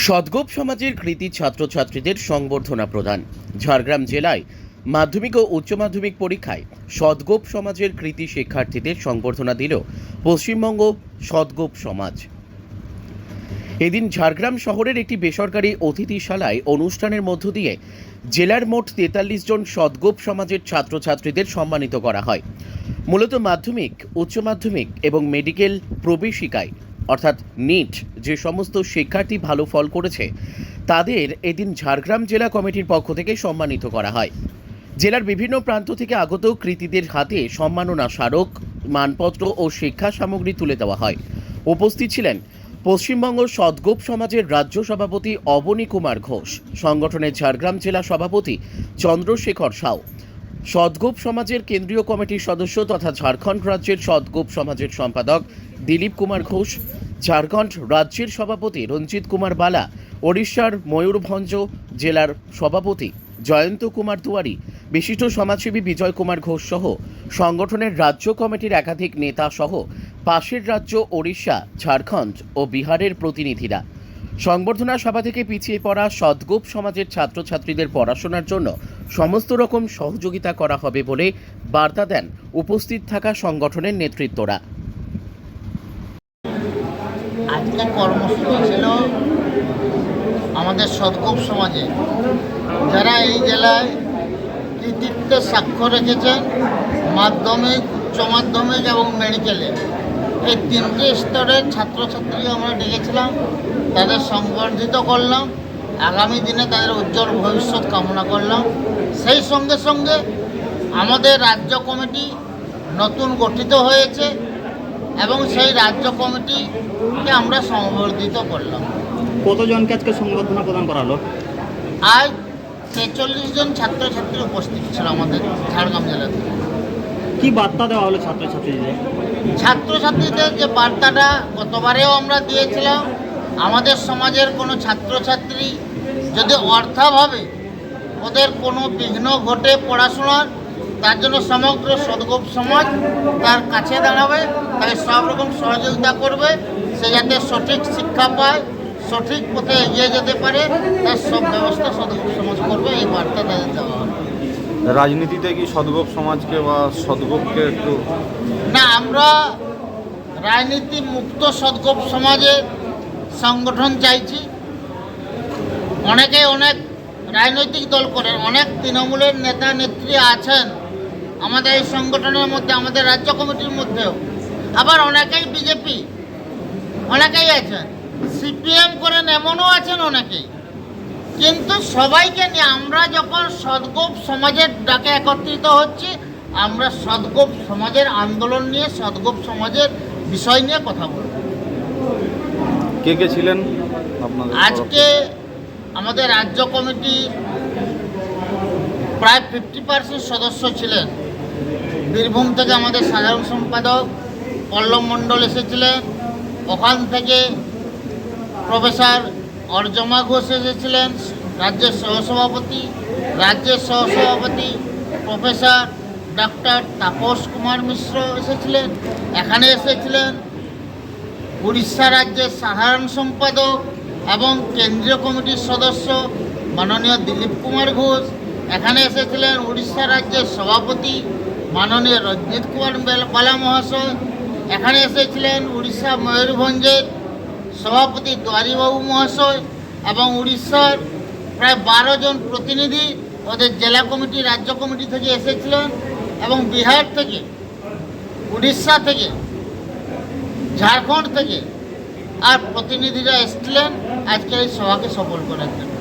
সদ্গোপ সমাজের কৃতী ছাত্রছাত্রীদের সংবর্ধনা প্রদান। ঝাড়গ্রাম জেলায় মাধ্যমিক ও উচ্চ মাধ্যমিক পরীক্ষায় সদ্গোপ সমাজের কৃতী শিক্ষার্থীদের সংবর্ধনা দিল পশ্চিমবঙ্গ সদ্গোপ সমাজ। এদিন ঝাড়গ্রাম শহরের একটি বেসরকারি অতিথিশালায় অনুষ্ঠানের মধ্য দিয়ে জেলার মোট 43 জন সদ্গোপ সমাজের ছাত্রছাত্রীদের সম্মানিত করা হয়। মূলত মাধ্যমিক, উচ্চ মাধ্যমিক এবং মেডিকেল প্রবেশিকায় অর্থাৎ নিট যে সমস্ত শিক্ষার্থী ভালো ফল করেছে তাদের এদিন ঝাড়গ্রাম জেলা কমিটির পক্ষ থেকে সম্মানিত করা হয়। জেলার বিভিন্ন প্রান্ত থেকে আগত কৃতীদের হাতে সম্মাননা স্মারক, মানপত্র ও শিক্ষা সামগ্রী তুলে দেওয়া হয়। উপস্থিত ছিলেন পশ্চিমবঙ্গ সদ্গোপ সমাজের রাজ্য সভাপতি অবনী কুমার ঘোষ, সংগঠনের ঝাড়গ্রাম জেলা সভাপতি চন্দ্রশেখর সাউ, সদ্গোপ সমাজের কেন্দ্রীয় কমিটির সদস্য তথা ঝাড়খণ্ড রাজ্যের সদ্গোপ সমাজের সম্পাদক দিলীপ কুমার ঘোষ, ঝাড়খণ্ড রাজ্যের সভাপতি রঞ্জিত কুমার বালা, ওড়িশার ময়ূরভঞ্জ জেলার সভাপতি জয়ন্ত কুমার দুয়ারি, বিশিষ্ট সমাজসেবী বিজয় কুমার ঘোষ সহ সংগঠনের রাজ্য কমিটির একাধিক নেতা সহ পাশের রাজ্য ওড়িশা, ঝাড়খণ্ড ও বিহারের প্রতিনিধিরা। সংবর্ধনা সভা থেকে পিছিয়ে পড়া সদ্গোপ সমাজের ছাত্রছাত্রীদের পড়াশোনার জন্য সমস্ত রকম সহযোগিতা করা হবে বলে বার্তা দেন উপস্থিত থাকা সংগঠনের নেতৃত্বরা। আজকে কর্মসূচি ছিল আমাদের সদ্গোপ সমাজে, যারা এই জেলায় কৃতিত্বের স্বাক্ষর রেখেছেন মাধ্যমিক, উচ্চ মাধ্যমিক এবং মেডিকেলে। এই তিনটি স্তরের ছাত্রছাত্রীকে আমরা ডেকেছিলাম, তাদের সংবর্ধিত করলাম, আগামী দিনে তাদের উজ্জ্বল ভবিষ্যৎ কামনা করলাম। সেই সঙ্গে সঙ্গে আমাদের রাজ্য কমিটি নতুন গঠিত হয়েছে এবং সেই রাজ্য কমিটিকে আমরা সংবর্ধিত করলাম। কতজনকে আজকে সংবর্ধনা প্রদান করা হলো? আজ 43 জন ছাত্রছাত্রী উপস্থিত ছিল আমাদের ঝাড়গ্রাম জেলা থেকে। কি বার্তা দেওয়া হলো ছাত্রছাত্রীদের? ছাত্রছাত্রীদের যে বার্তাটা গতবারেও আমরা দিয়েছিলাম, আমাদের সমাজের কোনো ছাত্রছাত্রী যদি অর্থাভাবে ওদের কোনো বিঘ্ন ঘটে পড়াশোনার, তার জন্য সমগ্র সদ্গোপ সমাজ তার কাছে দাঁড়াবে, তাকে সব রকম সহযোগিতা করবে, সে যাতে সঠিক শিক্ষা পায়, সঠিক পথে এগিয়ে যেতে পারে, তার সব ব্যবস্থা সদ্গোপ সমাজ করবে। এই বার্তা তাদের দেওয়া হবে। রাজনীতিতে কি সদ্গোপ সমাজকে বা সদ্গোপকে একটু না, আমরা রাজনীতি মুক্ত সদ্গোপ সমাজের সংগঠন চাইছি। অনেকে অনেক রাজনৈতিক দল করেন, অনেক তৃণমূলের নেতা নেত্রী আছেন আমাদের এই সংগঠনের মধ্যে, আমাদের রাজ্য কমিটির মধ্যেও। আবার অনেকেই বিজেপি, অনেকেই আছেন সিপিএম করেন, এমনও আছেন অনেকেই। কিন্তু সবাইকে নিয়ে আমরা যখন সদ্গোপ সমাজের ডাকে একত্রিত হচ্ছি, আমরা সদ্গোপ সমাজের আন্দোলন নিয়ে, সদ্গোপ সমাজের বিষয় নিয়ে কথা বলব। কে কে ছিলেন আপনাদের? আজকে আমাদের রাজ্য কমিটির প্রায় 50% সদস্য ছিলেন। বীরভূম থেকে আমাদের সাধারণ সম্পাদক পল্লব মণ্ডল এসেছিলেন, ওখান থেকে প্রফেসর অর্জমা ঘোষ এসেছিলেন রাজ্যের সহসভাপতি, প্রফেসর ডক্টর তাপস কুমার মিশ্র এসেছিলেন। এখানে এসেছিলেন উড়িষ্যা রাজ্যের সাধারণ সম্পাদক এবং কেন্দ্রীয় কমিটির সদস্য মাননীয় দিলীপ কুমার ঘোষ। এখানে এসেছিলেন উড়িষ্যা রাজ্যের সভাপতি মাননীয় রঞ্জিত কুমার বালা মহাশয়। এখানে এসেছিলেন উড়িষ্যা ময়ূরভঞ্জের সভাপতি দুয়ারিবাবু মহাশয় এবং উড়িষ্যার প্রায় 12 জন প্রতিনিধি ওদের জেলা কমিটি, রাজ্য কমিটি থেকে এসেছিলেন এবং বিহার থেকে, উড়িষ্যা থেকে, ঝাড়খণ্ড থেকে আর প্রতিনিধিরা এসেছিলেন আজকে এই সভাকে সফল করার জন্য।